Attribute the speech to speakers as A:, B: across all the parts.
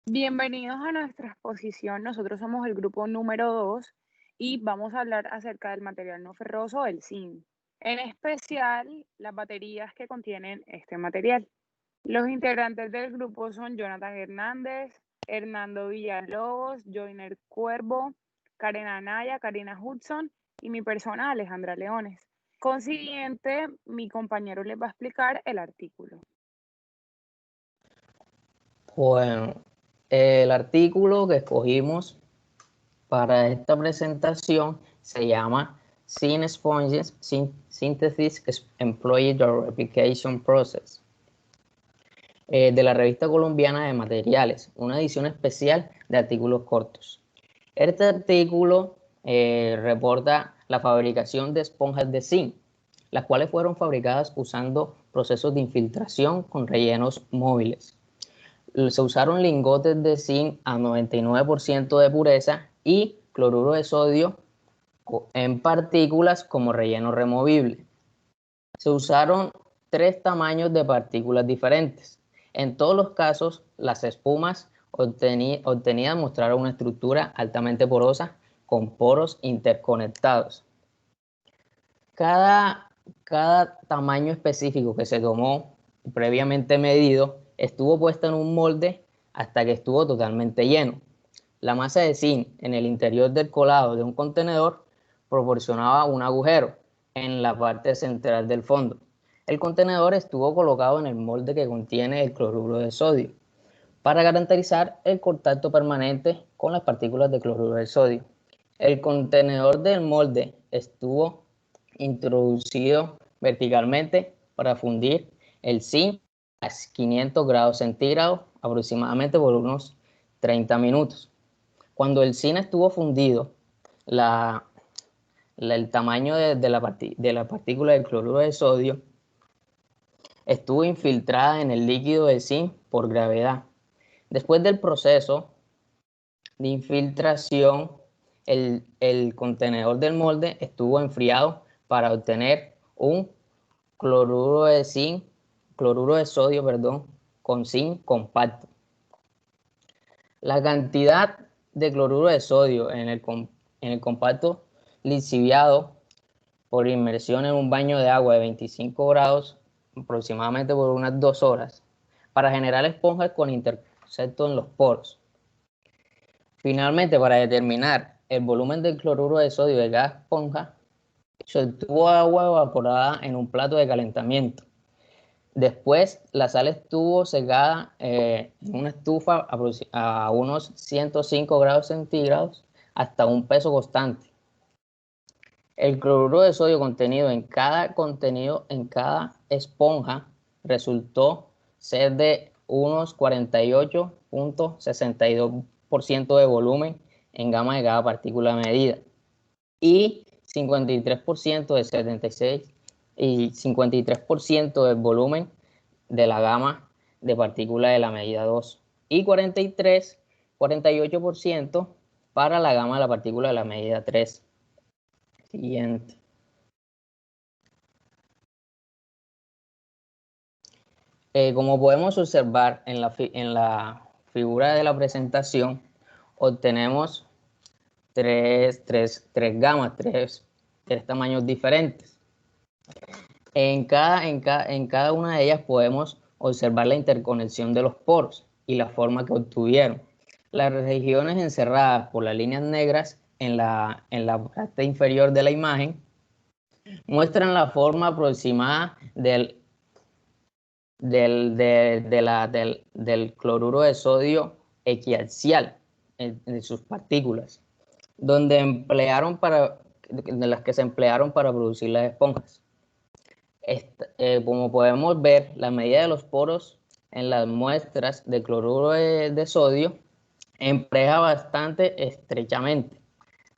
A: Bienvenidos a nuestra exposición. Nosotros somos el grupo número 2 y vamos a hablar acerca del material no ferroso, el zinc. En especial, las baterías que contienen este material. Los integrantes del grupo son Jonathan Hernández, Hernando Villalobos, Joiner Cuervo, Karen Anaya, Karina Hudson y mi persona Alejandra Leones. Consiguiente, mi compañero les va a explicar el artículo.
B: Bueno, el artículo que escogimos para esta presentación se llama Zinc Sponges Synthesis Employee Replication Process, de la revista colombiana de materiales, una edición especial de artículos cortos. Este artículo reporta la fabricación de esponjas de zinc, las cuales fueron fabricadas usando procesos de infiltración con rellenos móviles. Se usaron lingotes de zinc a 99% de pureza y cloruro de sodio en partículas como relleno removible. Se usaron 3 tamaños de partículas diferentes. En todos los casos, las espumas obtenidas mostraron una estructura altamente porosa con poros interconectados. Cada tamaño específico que se tomó previamente medido estuvo puesta en un molde hasta que estuvo totalmente lleno. La masa de zinc en el interior del colado de un contenedor proporcionaba un agujero en la parte central del fondo. El contenedor estuvo colocado en el molde que contiene el cloruro de sodio para garantizar el contacto permanente con las partículas de cloruro de sodio. El contenedor del molde estuvo introducido verticalmente para fundir el zinc a 500 grados centígrados aproximadamente por unos 30 minutos. Cuando el zinc estuvo fundido, el tamaño de la partícula de cloruro de sodio estuvo infiltrada en el líquido de zinc por gravedad. Después del proceso de infiltración, el contenedor del molde estuvo enfriado para obtener un cloruro de zinc, cloruro de sodio, perdón, con zinc compacto. La cantidad de cloruro de sodio en el compacto lixiviado por inmersión en un baño de agua de 25 grados aproximadamente por unas 2 horas para generar esponjas con intercepto en los poros. Finalmente, para determinar el volumen del cloruro de sodio de cada esponja, se obtuvo agua evaporada en un plato de calentamiento. Después, la sal estuvo secada en una estufa a unos 105 grados centígrados hasta un peso constante. El cloruro de sodio contenido en cada esponja resultó ser de unos 48.62% de volumen en gama de cada partícula medida y 53% de 76 y 53% del volumen de la gama de partículas de la medida 2 y 48% para la gama de la partícula de la medida 3. Siguiente. Como podemos observar en la figura de la presentación, obtenemos tres gamas, tres tamaños diferentes. En cada una de ellas podemos observar la interconexión de los poros y la forma que obtuvieron. Las regiones encerradas por las líneas negras en la parte inferior de la imagen muestran la forma aproximada del cloruro de sodio equiaxial en sus partículas, de las que se emplearon para producir las esponjas. Como podemos ver, la medida de los poros en las muestras de cloruro de sodio emplea bastante estrechamente.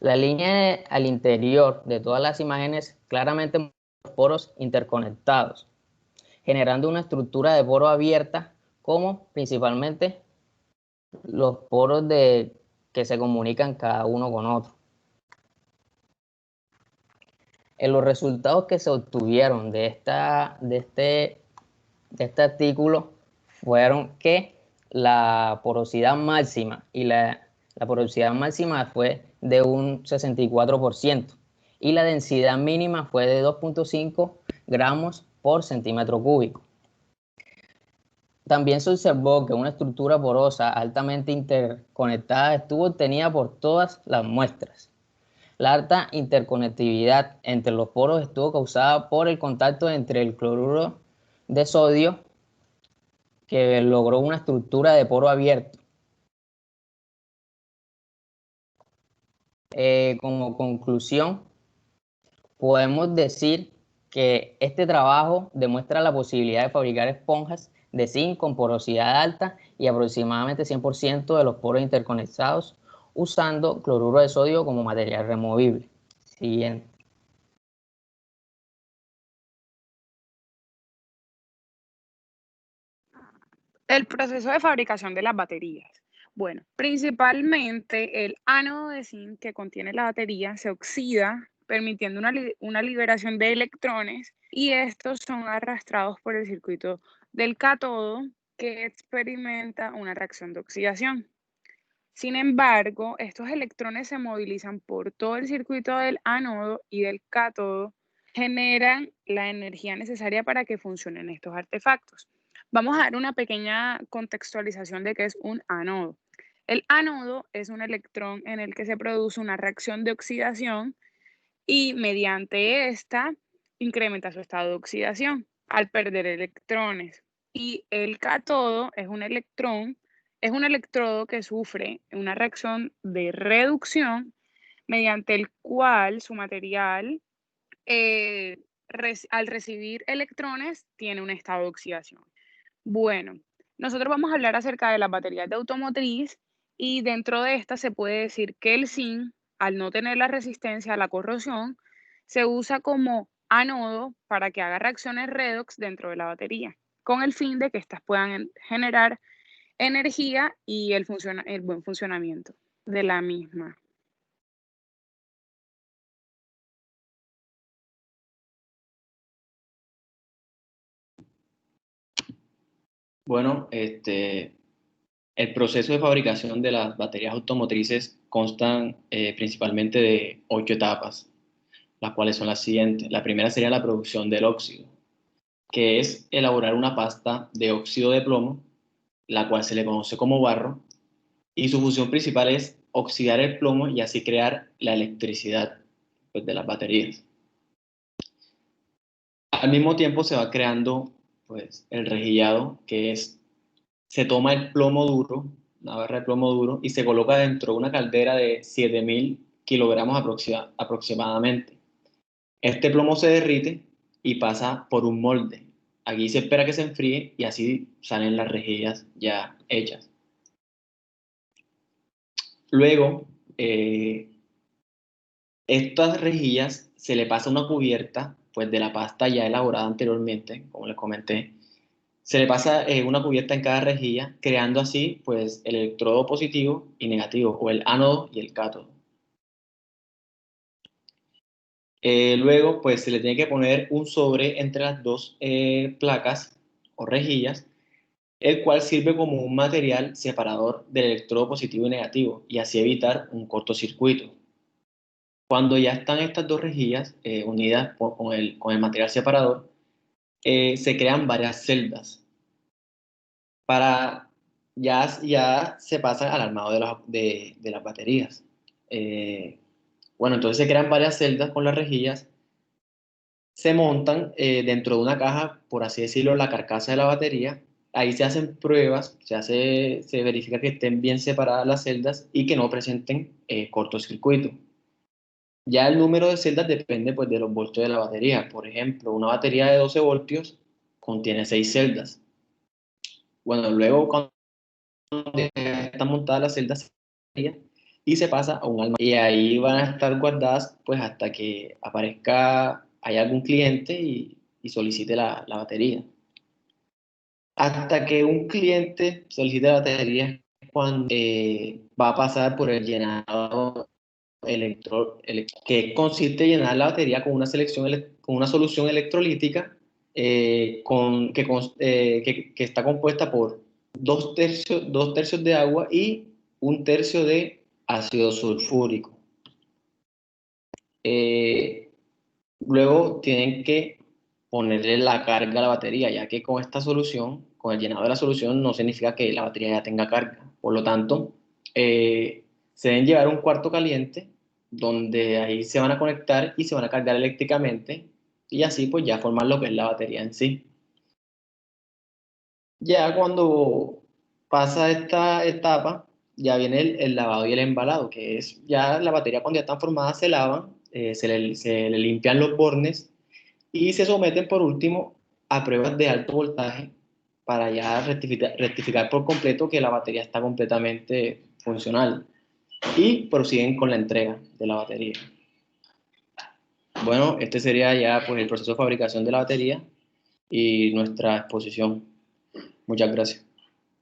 B: La línea al interior de todas las imágenes claramente muestra los poros interconectados, generando una estructura de poro abierta, como principalmente los poros que se comunican cada uno con otro. En los resultados que se obtuvieron de este artículo fueron que la porosidad máxima y la porosidad máxima fue de un 64% y la densidad mínima fue de 2.5 gramos por centímetro cúbico. También se observó que una estructura porosa altamente interconectada estuvo obtenida por todas las muestras. La alta interconectividad entre los poros estuvo causada por el contacto entre el cloruro de sodio, que logró una estructura de poro abierto. Como conclusión, podemos decir que este trabajo demuestra la posibilidad de fabricar esponjas de zinc con porosidad alta y aproximadamente 100% de los poros interconectados usando cloruro de sodio como material removible. Siguiente.
A: El proceso de fabricación de las baterías. Bueno, principalmente el ánodo de zinc que contiene la batería se oxida, permitiendo una liberación de electrones, y estos son arrastrados por el circuito del cátodo, que experimenta una reacción de oxidación. Sin embargo, estos electrones se movilizan por todo el circuito del ánodo y del cátodo, generan la energía necesaria para que funcionen estos artefactos. Vamos a dar una pequeña contextualización de qué es un ánodo. El ánodo es un electrón en el que se produce una reacción de oxidación y mediante esta incrementa su estado de oxidación al perder electrones. Y el cátodo es un electrodo que sufre una reacción de reducción mediante el cual su material, al recibir electrones, tiene un estado de oxidación. Bueno, nosotros vamos a hablar acerca de las baterías de automotriz, y dentro de estas se puede decir que el zinc, al no tener la resistencia a la corrosión, se usa como ánodo para que haga reacciones redox dentro de la batería, con el fin de que éstas puedan generar energía y el buen funcionamiento de la misma.
C: Bueno, el proceso de fabricación de las baterías automotrices constan principalmente de 8 etapas, las cuales son las siguientes. La primera sería la producción del óxido, que es elaborar una pasta de óxido de plomo, la cual se le conoce como barro, y su función principal es oxidar el plomo y así crear la electricidad, pues, de las baterías. Al mismo tiempo se va creando, pues, el rejillado, que es, se toma el plomo duro, una barra de plomo duro, y se coloca dentro de una caldera de 7000 kilogramos aproximadamente. Este plomo se derrite y pasa por un molde. Aquí se espera que se enfríe y así salen las rejillas ya hechas. Luego, estas rejillas se le pasa una cubierta, pues, de la pasta ya elaborada anteriormente, como les comenté. Se le pasa una cubierta en cada rejilla, creando así, pues, el electrodo positivo y negativo, o el ánodo y el cátodo. Luego, pues, se le tiene que poner un sobre entre las dos placas o rejillas, el cual sirve como un material separador del electrodo positivo y negativo, y así evitar un cortocircuito. Cuando ya están estas dos rejillas unidas con el material separador, se crean varias celdas. Ya se pasan al armado de las baterías. Bueno, entonces se crean varias celdas con las rejillas, se montan dentro de una caja, por así decirlo, la carcasa de la batería. Ahí se hacen pruebas, se verifica que estén bien separadas las celdas y que no presenten cortocircuito. Ya el número de celdas depende, pues, de los voltios de la batería. Por ejemplo, una batería de 12 voltios contiene 6 celdas. Bueno, luego cuando están montadas las celdas y se pasa a un almacén. Y ahí van a estar guardadas, pues, hasta que haya algún cliente y solicite la batería. Hasta que un cliente solicite la batería es cuando va a pasar por el llenado que consiste en llenar la batería con con una solución electrolítica que está compuesta por 2 tercios de agua y 1/3 de ácido sulfúrico. Luego tienen que ponerle la carga a la batería, ya que con esta solución, con el llenado de la solución, no significa que la batería ya tenga carga. Por lo tanto, se deben llevar a un cuarto caliente, donde ahí se van a conectar y se van a cargar eléctricamente, y así pues ya formar lo que es la batería en sí. Ya cuando pasa esta etapa, ya viene el lavado y el embalado, que es ya la batería cuando ya están formadas se lavan, se le limpian los bornes y se someten por último a pruebas de alto voltaje para ya rectificar por completo que la batería está completamente funcional, y prosiguen con la entrega de la batería. Bueno, este sería ya pues el proceso de fabricación de la batería y nuestra exposición. Muchas gracias.